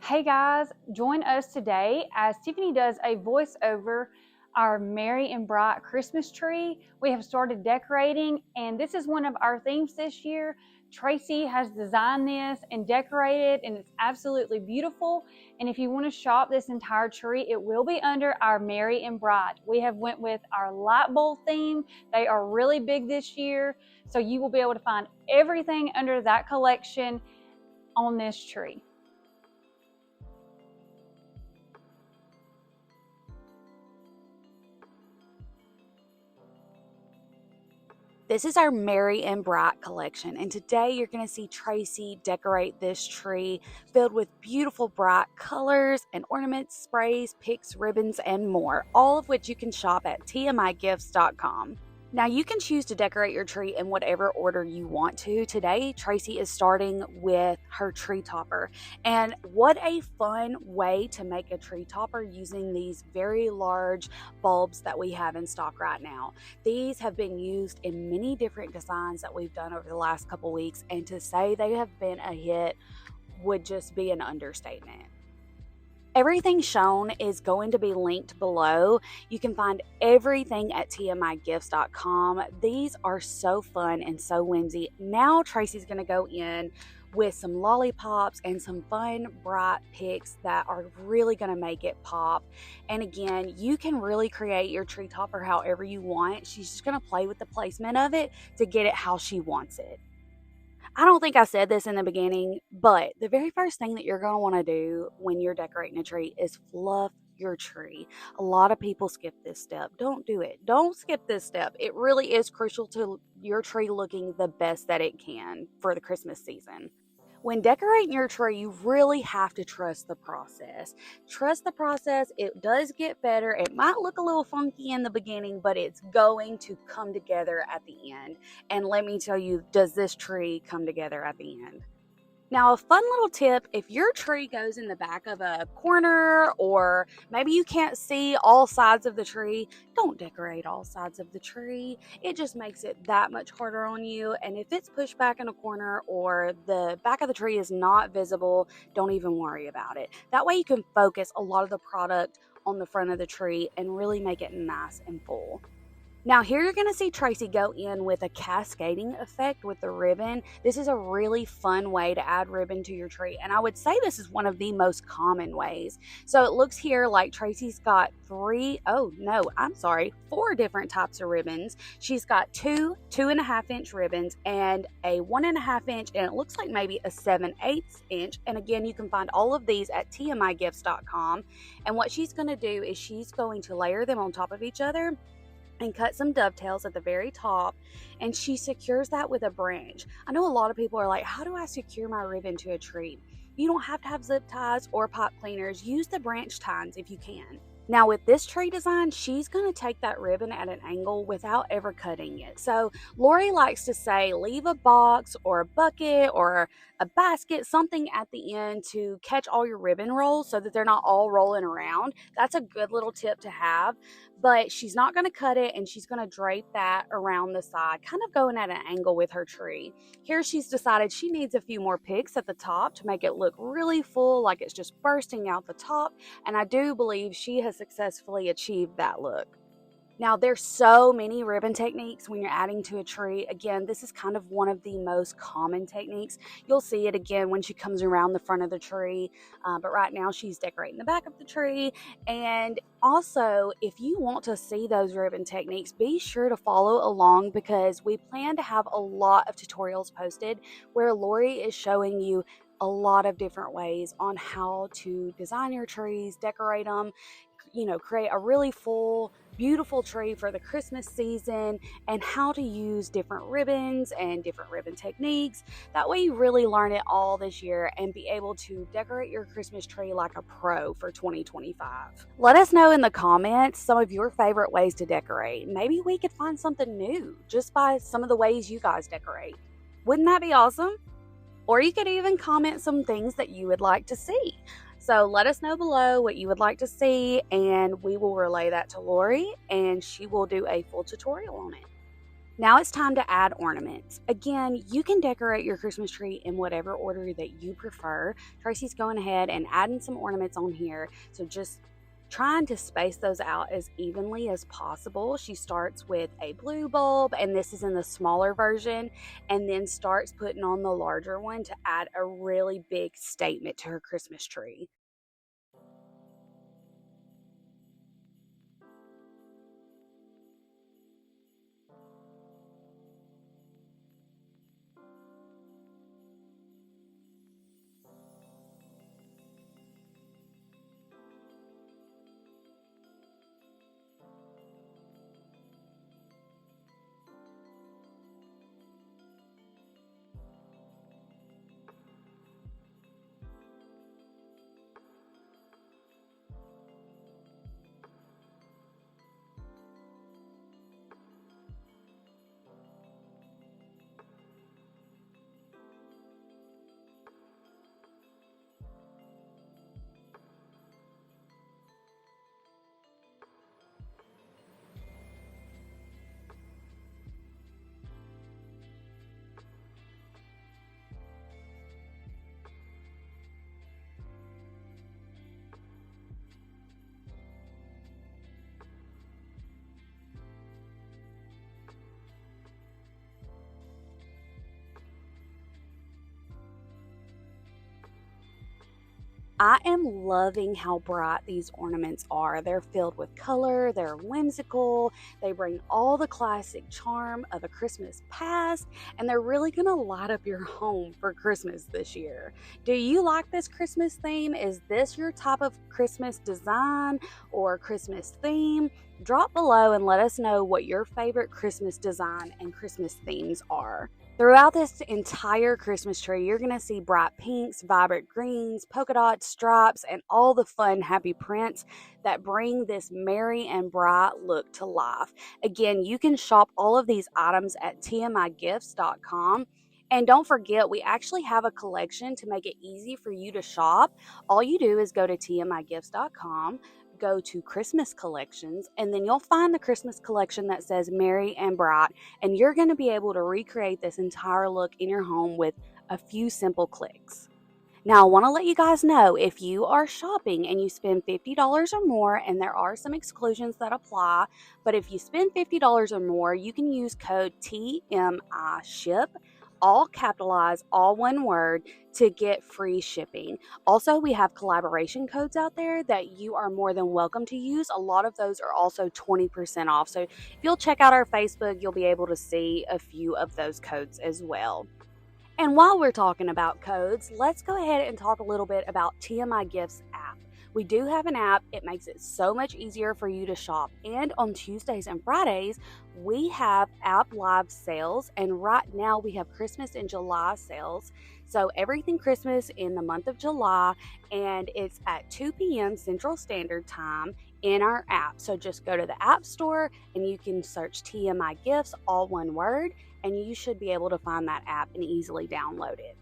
Hey guys, join us today as Tiffany does a voiceover our merry and bright Christmas tree. We have started decorating, and this is one of our themes this year. Tracy has designed this and decorated, and it's absolutely beautiful. And if you want to shop this entire tree, it will be under our merry and bright. We have went with our light bulb theme. They are really big this year, so you will be able to find everything under that collection on this tree. This is our Merry and Bright collection, and today you're going to see Tracy decorate this tree filled with beautiful bright colors and ornaments, sprays, picks, ribbons, and more, all of which you can shop at tmigifts.com. Now you can choose to decorate your tree in whatever order you want to. Today, Tracy is starting with her tree topper. And what a fun way to make a tree topper using these very large bulbs that we have in stock right now. These have been used in many different designs that we've done over the last couple weeks, and to say they have been a hit would just be an understatement. Everything shown is going to be linked below. You can find everything at tmigifts.com. These are so fun and so whimsy. Now Tracy's going to go in with some lollipops and some fun bright picks that are really going to make it pop. And again, you can really create your tree topper however you want. She's just going to play with the placement of it to get it how she wants it. I don't think I said this in the beginning, but the very first thing that you're going to want to do when you're decorating a tree is fluff your tree. A lot of people skip this step. Don't do it. Don't skip this step. It really is crucial to your tree looking the best that it can for the Christmas season. When decorating your tree, you really have to trust the process. Trust the process. It does get better. It might look a little funky in the beginning, but it's going to come together at the end. And let me tell you, does this tree come together at the end? Now, a fun little tip, if your tree goes in the back of a corner, or maybe you can't see all sides of the tree, don't decorate all sides of the tree. It just makes it that much harder on you. And if it's pushed back in a corner or the back of the tree is not visible, don't even worry about it. That way you can focus a lot of the product on the front of the tree and really make it nice and full. Now here you're going to see Tracy go in with a cascading effect with the ribbon. This is a really fun way to add ribbon to your tree, and I would say this is one of the most common ways. So it looks here like Tracy's got four different types of ribbons. She's got two 2.5-inch ribbons and a 1.5 inch, and it looks like maybe a 7/8 inch. And again, you can find all of these at tmigifts.com. And what she's going to do is she's going to layer them on top of each other and cut some dovetails at the very top, and she secures that with a branch. I know a lot of people are like, how do I secure my ribbon to a tree? You don't have to have zip ties or pipe cleaners. Use the branch tines if you can. Now with this tree design, she's going to take that ribbon at an angle without ever cutting it. So Lori likes to say leave a box or a bucket or a basket, something at the end to catch all your ribbon rolls so that they're not all rolling around. That's a good little tip to have, but she's not going to cut it, and she's going to drape that around the side, kind of going at an angle with her tree. Here she's decided she needs a few more picks at the top to make it look really full, like it's just bursting out the top, and I do believe she has successfully achieved that look. Now, there's so many ribbon techniques when you're adding to a tree. Again, this is kind of one of the most common techniques. You'll see it again when she comes around the front of the tree, but right now she's decorating the back of the tree. And also, if you want to see those ribbon techniques, be sure to follow along, because we plan to have a lot of tutorials posted where Lori is showing you a lot of different ways on how to design your trees, decorate them, create a really full, beautiful tree for the Christmas season, and how to use different ribbons and different ribbon techniques. That way you really learn it all this year and be able to decorate your Christmas tree like a pro for 2025. Let us know in the comments some of your favorite ways to decorate. Maybe we could find something new just by some of the ways you guys decorate. Wouldn't that be awesome? Or you could even comment some things that you would like to see. So let us know below what you would like to see, and we will relay that to Lori, and she will do a full tutorial on it. Now it's time to add ornaments. Again, you can decorate your Christmas tree in whatever order that you prefer. Tracy's going ahead and adding some ornaments on here, so just trying to space those out as evenly as possible. She starts with a blue bulb, and this is in the smaller version, and then starts putting on the larger one to add a really big statement to her Christmas tree. I am loving how bright these ornaments are. They're filled with color, they're whimsical, they bring all the classic charm of a Christmas past, and they're really gonna light up your home for Christmas this year. Do you like this Christmas theme? Is this your type of Christmas design or Christmas theme? Drop below and let us know what your favorite Christmas design and Christmas themes are. Throughout this entire Christmas tree, you're going to see bright pinks, vibrant greens, polka dots, stripes, and all the fun, happy prints that bring this merry and bright look to life. Again, you can shop all of these items at tmigifts.com. And don't forget, we actually have a collection to make it easy for you to shop. All you do is go to tmigifts.com, go to Christmas collections, and then you'll find the Christmas collection that says Merry and Bright, and you're going to be able to recreate this entire look in your home with a few simple clicks. Now, I want to let you guys know, if you are shopping and you spend $50 or more, and there are some exclusions that apply, but if you spend $50 or more, you can use code TMI SHIP, all capitalized, all one word, to get free shipping. Also, we have collaboration codes out there that you are more than welcome to use. A lot of those are also 20% off. So if you'll check out our Facebook, you'll be able to see a few of those codes as well. And while we're talking about codes, let's go ahead and talk a little bit about TMI Gifts app. We do have an app. It makes it so much easier for you to shop. And on Tuesdays and Fridays, we have app live sales. And right now we have Christmas in July sales. So everything Christmas in the month of July, and it's at 2 p.m. Central Standard Time in our app. So just go to the App Store and you can search TMI Gifts, all one word, and you should be able to find that app and easily download it.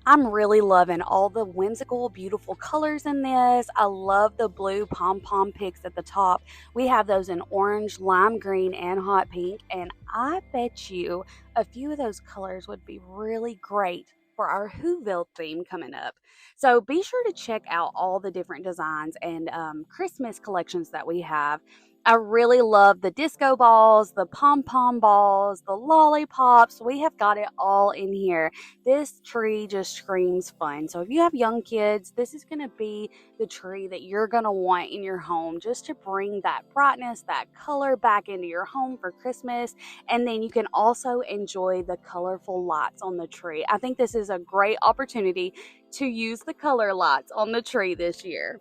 I'm really loving all the whimsical, beautiful colors in this. I love the blue pom-pom picks at the top. We have those in orange, lime green, and hot pink, and I bet you a few of those colors would be really great for our Whoville theme coming up. So be sure to check out all the different designs and Christmas collections that we have. I really love the disco balls, the pom-pom balls, the lollipops. We have got it all in here. This tree just screams fun. So if you have young kids, this is going to be the tree that you're going to want in your home, just to bring that brightness, that color back into your home for Christmas. And then you can also enjoy the colorful lights on the tree. I think this is a great opportunity to use the color lights on the tree this year.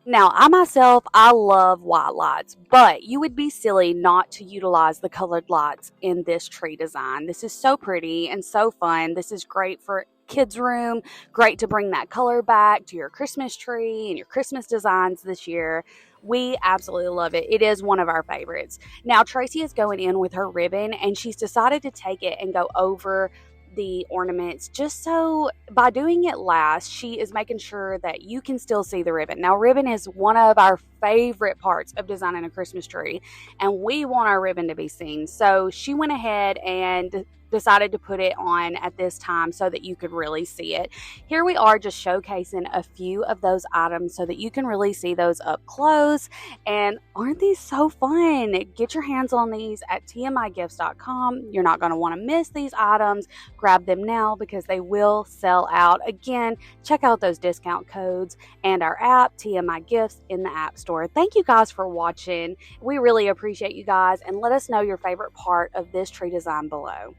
Now, I love white lights, but you would be silly not to utilize the colored lights in this tree design. This is so pretty and so fun. This is great for kids' room, great to bring that color back to your Christmas tree and your Christmas designs this year. We absolutely love it. It is one of our favorites. Now, Tracy is going in with her ribbon, and she's decided to take it and go over the ornaments, just so by doing it last, she is making sure that you can still see the ribbon. Now, ribbon is one of our favorite parts of designing a Christmas tree, and we want our ribbon to be seen. So she went ahead and decided to put it on at this time so that you could really see it. Here we are just showcasing a few of those items so that you can really see those up close. And aren't these so fun? Get your hands on these at tmigifts.com. You're not going to want to miss these items. Grab them now because they will sell out. Again, check out those discount codes and our app, TMI Gifts, in the App Store. Thank you guys for watching. We really appreciate you guys, and let us know your favorite part of this tree design below.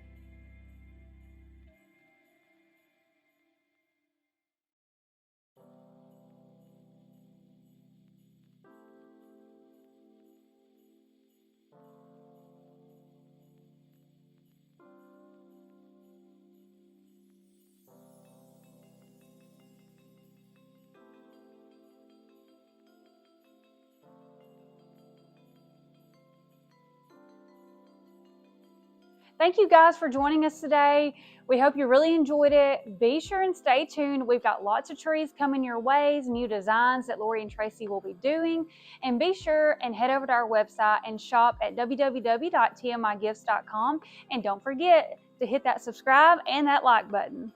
Thank you guys for joining us today. We hope you really enjoyed it. Be sure and stay tuned. We've got lots of trees coming your ways, new designs that Lori and Tracy will be doing. And be sure and head over to our website and shop at www.tmigifts.com. And don't forget to hit that subscribe and that like button.